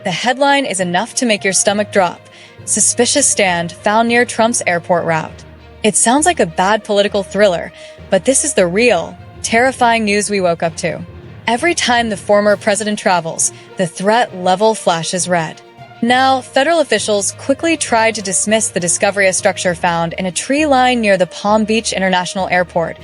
The headline is enough to make your stomach drop. Suspicious stand found near Trump's airport route. It sounds like a bad political thriller, but this is the real, terrifying news we woke up to. Every time the former president travels, the threat level flashes red. Now, federal officials quickly tried to dismiss the discovery of structure found in a tree line near the Palm Beach International Airport,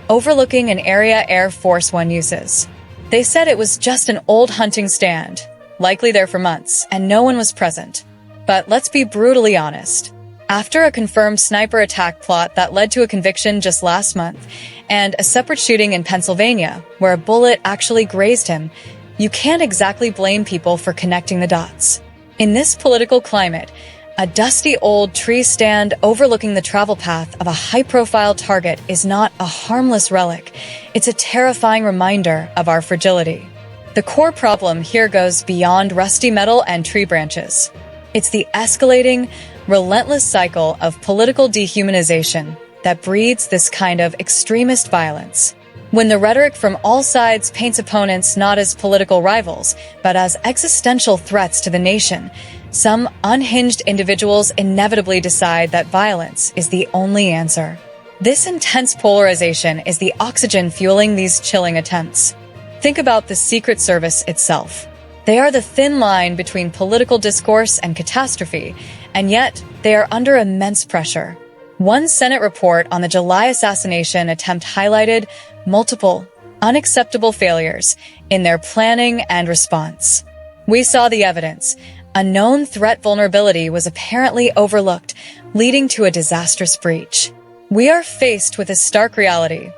overlooking an area Air Force One uses. They said it was just an old hunting stand, likely there for months, and no one was present. But let's be brutally honest. After a confirmed sniper attack plot that led to a conviction just last month, and a separate shooting in Pennsylvania, where a bullet actually grazed him, you can't exactly blame people for connecting the dots. In this political climate, a dusty old tree stand overlooking the travel path of a high-profile target is not a harmless relic. It's a terrifying reminder of our fragility. The core problem here goes beyond rusty metal and tree branches. It's the escalating, relentless cycle of political dehumanization that breeds this kind of extremist violence. When the rhetoric from all sides paints opponents not as political rivals, but as existential threats to the nation, some unhinged individuals inevitably decide that violence is the only answer. This intense polarization is the oxygen fueling these chilling attempts. Think about the Secret Service itself. They are the thin line between political discourse and catastrophe, and yet they are under immense pressure. One Senate report on the July assassination attempt highlighted multiple, unacceptable failures in their planning and response. We saw the evidence. A known threat vulnerability was apparently overlooked, leading to a disastrous breach. We are faced with a stark reality.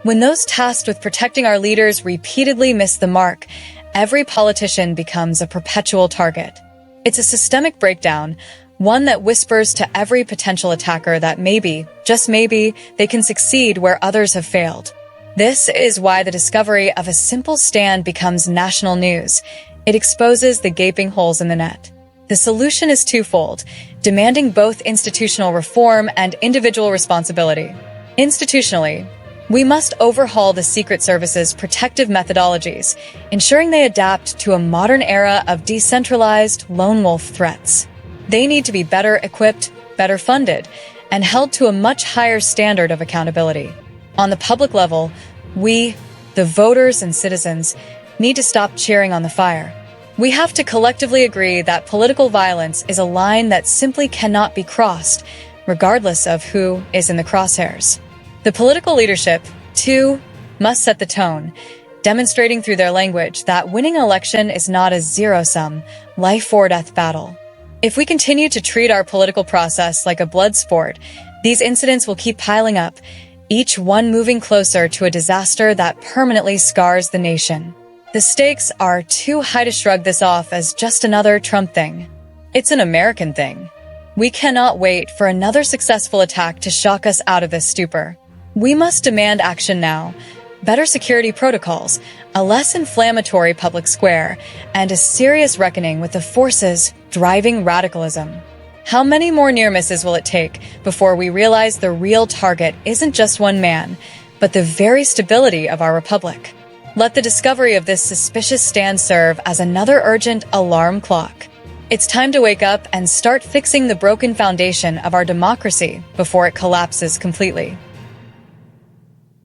When those tasked with protecting our leaders repeatedly miss the mark, every politician becomes a perpetual target. It's a systemic breakdown, one that whispers to every potential attacker that maybe, just maybe, they can succeed where others have failed. This is why the discovery of a simple stand becomes national news. It exposes the gaping holes in the net. The solution is twofold, demanding both institutional reform and individual responsibility. Institutionally, we must overhaul the Secret Service's protective methodologies, ensuring they adapt to a modern era of decentralized lone wolf threats. They need to be better equipped, better funded, and held to a much higher standard of accountability. On the public level, we, the voters and citizens, need to stop cheering on the fire. We have to collectively agree that political violence is a line that simply cannot be crossed, regardless of who is in the crosshairs. The political leadership, too, must set the tone, demonstrating through their language that winning an election is not a zero-sum, life-or-death battle. If we continue to treat our political process like a blood sport, these incidents will keep piling up, each one moving closer to a disaster that permanently scars the nation. The stakes are too high to shrug this off as just another Trump thing. It's an American thing. We cannot wait for another successful attack to shock us out of this stupor. We must demand action now, better security protocols, a less inflammatory public square, and a serious reckoning with the forces driving radicalism. How many more near misses will it take before we realize the real target isn't just one man, but the very stability of our republic? Let the discovery of this suspicious stand serve as another urgent alarm clock. It's time to wake up and start fixing the broken foundation of our democracy before it collapses completely.